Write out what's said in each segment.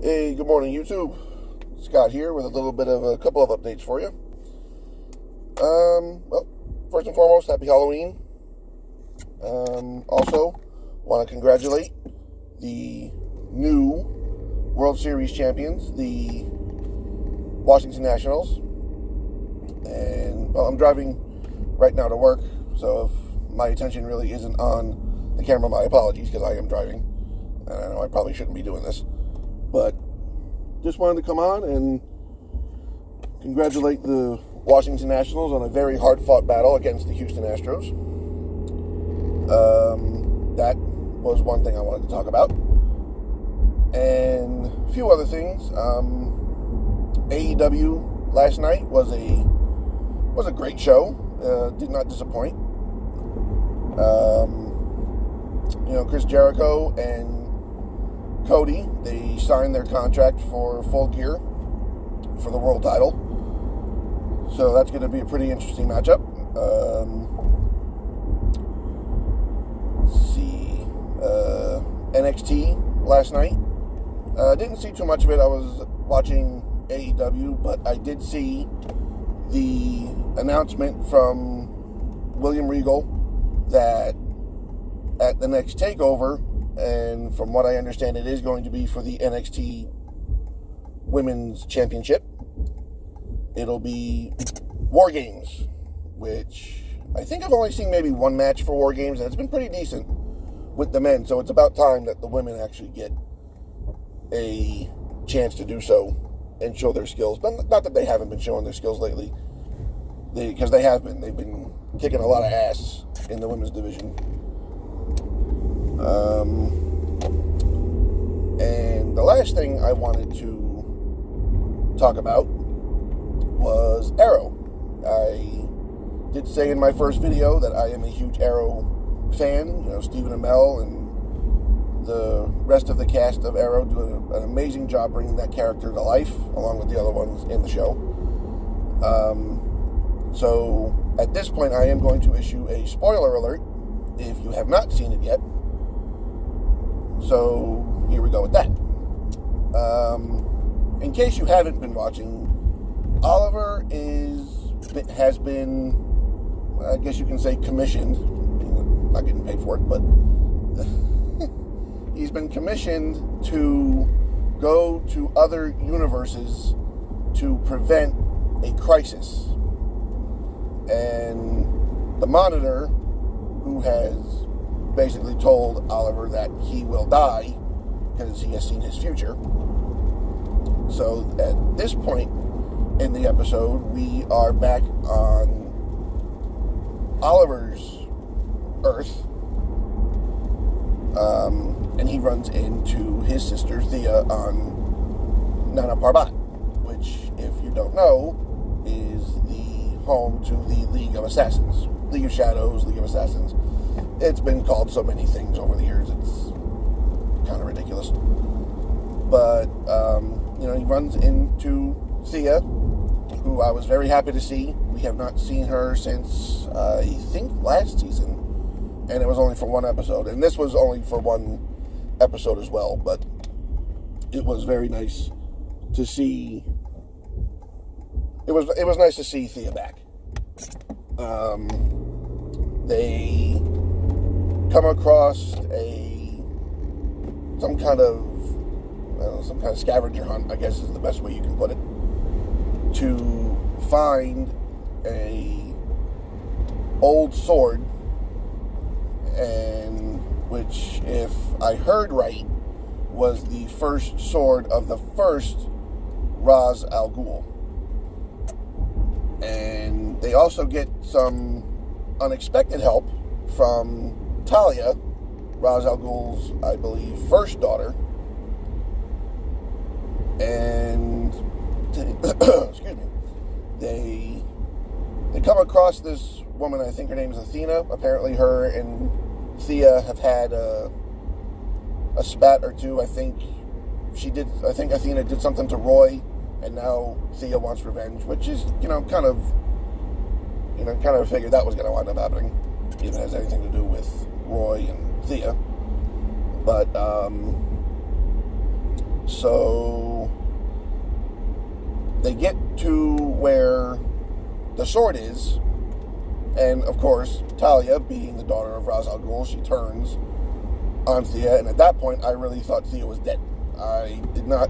Hey, good morning, YouTube. Scott here with a couple of updates for you. Well, first and foremost, happy Halloween. Also, want to congratulate the new World Series champions, the Washington Nationals. And, well, I'm driving right now to work, so if my attention really isn't on the camera, my apologies, because I am driving. And I know I probably shouldn't be doing this. But just wanted to come on and congratulate the Washington Nationals on a very hard-fought battle against the Houston Astros. That was one thing I wanted to talk about. And a few other things. AEW last night was a great show. Did not disappoint. Chris Jericho and Cody, they signed their contract for Full Gear for the world title. So that's going to be a pretty interesting matchup. Let's see. NXT last night. Didn't see too much of it. I was watching AEW, but I did see the announcement from William Regal that at the next TakeOver, and from what I understand, it is going to be for the NXT Women's Championship. It'll be War Games, which I think I've only seen maybe one match for War Games, and it's been pretty decent with the men, so it's about time that the women actually get a chance to do so and show their skills. But not that they haven't been showing their skills lately, because they have been. They've been kicking a lot of ass in the women's division. And the last thing I wanted to talk about was Arrow. I did say in my first video that I am a huge Arrow fan. Stephen Amell and the rest of the cast of Arrow do an amazing job bringing that character to life, along with the other ones in the show. So at this point, I am going to issue a spoiler alert if you have not seen it yet. So here we go with that. In case you haven't been watching, Oliver has been, I guess you can say, commissioned. I'm not getting paid for it, but he's been commissioned to go to other universes to prevent a crisis. And the Monitor, who has basically told Oliver that he will die because he has seen his future. So at this point in the episode, we are back on Oliver's Earth, and he runs into his sister Thea on Nana Parbat, which, if you don't know, is the home to the League of Assassins. League of Shadows, League of Assassins. It's been called so many things over the years, it's kind of ridiculous. But, he runs into Thea, who I was very happy to see. We have not seen her since, I think, last season. And it was only for one episode. And this was only for one episode as well. But it was very nice to see. It was nice to see Thea back. They come across some kind of scavenger hunt, I guess is the best way you can put it, to find a old sword, and which, if I heard right, was the first sword of the first Ra's al Ghul. And they also get some unexpected help from Talia, Ra's al Ghul's, I believe, first daughter. And excuse me, they come across this woman. I think her name is Athena. Apparently, her and Thea have had a spat or two. I think Athena did something to Roy, and now Thea wants revenge, which is kind of figured that was going to wind up happening. Even has anything to do with Roy and Thea. But So they get to where the sword is, and of course, Talia, being the daughter of Ra's al Ghul, she turns on Thea, and at that point, I really thought Thea was dead. I did not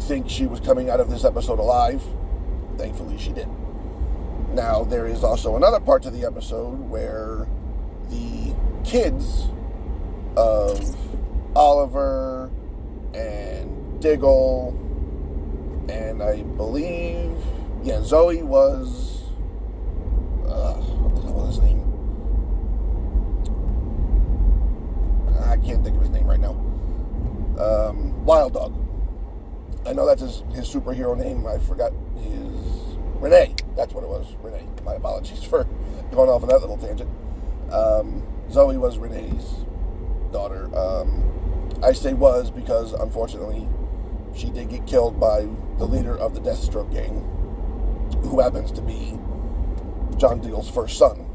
think she was coming out of this episode alive. Thankfully, she did. Now, there is also another part to the episode where the kids of Oliver and Diggle, and I believe, Zoe was, what the hell was his name? I can't think of his name right now. Wild Dog. I know that's his superhero name. I forgot his... Renee. That's what it was. Renee. My apologies for going off on that little tangent. Zoe was Renee's daughter. I say was because, unfortunately, she did get killed by the leader of the Deathstroke gang, who happens to be John Diggle's first son.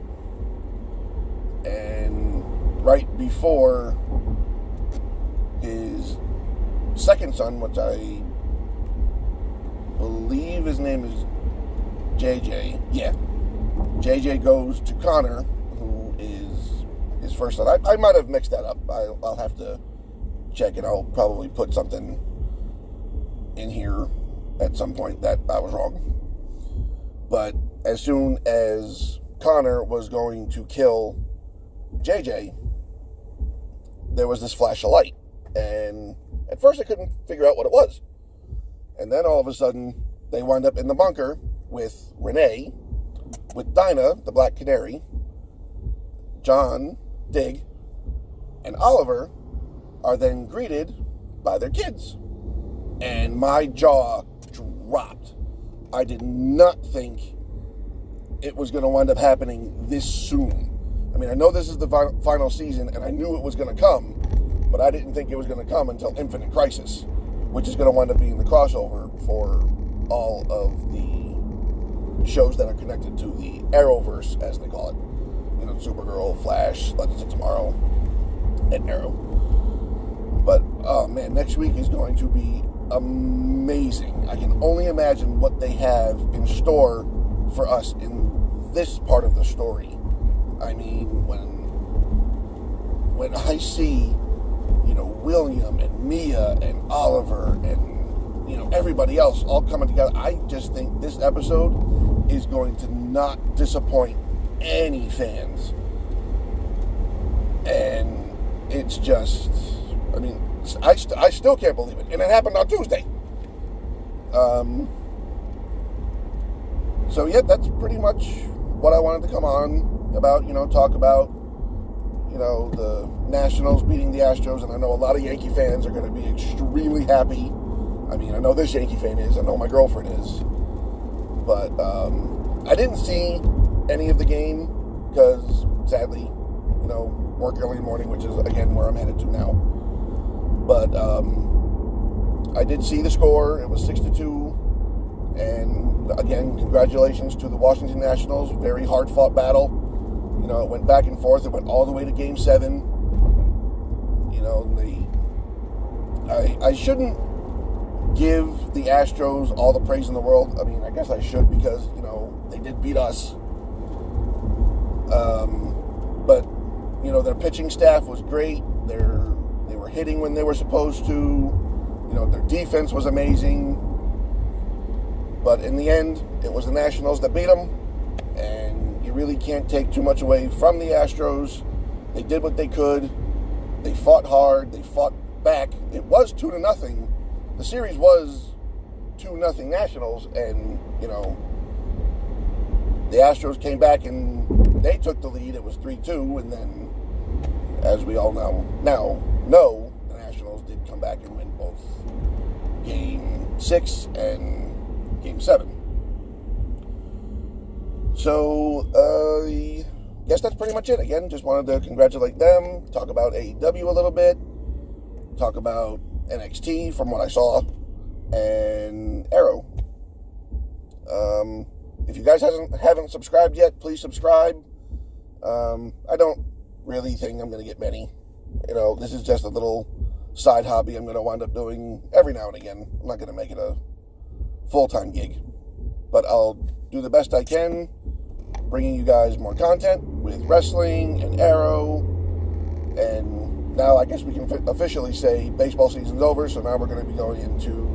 And right before his second son, which I believe his name is JJ. Yeah. JJ goes to Connor, who is his first son. I might have mixed that up. I'll have to check, and I'll probably put something in here at some point that I was wrong. But as soon as Connor was going to kill JJ, there was this flash of light. And at first I couldn't figure out what it was. And then all of a sudden, they wind up in the bunker with Renee, with Dinah, the Black Canary, John, Dig, and Oliver are then greeted by their kids. And my jaw dropped. I did not think it was going to wind up happening this soon. I mean, I know this is the final season, and I knew it was going to come, but I didn't think it was going to come until Infinite Crisis, which is going to wind up being the crossover for all of the shows that are connected to the Arrowverse, as they call it. You know, Supergirl, Flash, Legends of Tomorrow, and Arrow. But, oh man, next week is going to be amazing. I can only imagine what they have in store for us in this part of the story. I mean, when I see, you know, William and Mia and Oliver and, you know, everybody else all coming together, I just think this episode is going to not disappoint any fans. And it's just, I mean, I still can't believe it. And it happened on Tuesday. So, yeah, that's pretty much what I wanted to come on about, you know, talk about, you know, the Nationals beating the Astros. And I know a lot of Yankee fans are going to be extremely happy. I mean, I know this Yankee fan is. I know my girlfriend is. But I didn't see any of the game because, sadly, you know, work early in the morning, which is, again, where I'm headed to now. But I did see the score. It was 6-2. And, again, congratulations to the Washington Nationals. Very hard-fought battle. You know, it went back and forth. It went all the way to Game 7. You know, I shouldn't give the Astros all the praise in the world. I mean, I guess I should because, you know, they did beat us. But, you know, their pitching staff was great. They were hitting when they were supposed to. You know, their defense was amazing. But in the end, it was the Nationals that beat them. And you really can't take too much away from the Astros. They did what they could. They fought hard. They fought back. It was 2-0. The series was 2-0 Nationals. And, you know, the Astros came back and they took the lead. It was 3-2. And then, as we all now know, the Nationals did come back and win both Game 6 and Game 7. So, I guess that's pretty much it. Again, just wanted to congratulate them, talk about AEW a little bit, talk about NXT from what I saw, and Arrow. If you guys haven't subscribed yet, please subscribe. I don't really think I'm going to get many. You know, this is just a little side hobby I'm going to wind up doing every now and again. I'm not going to make it a full-time gig, but I'll do the best I can, bringing you guys more content with wrestling and Arrow. And now I guess we can officially say baseball season's over, so now we're going to be going into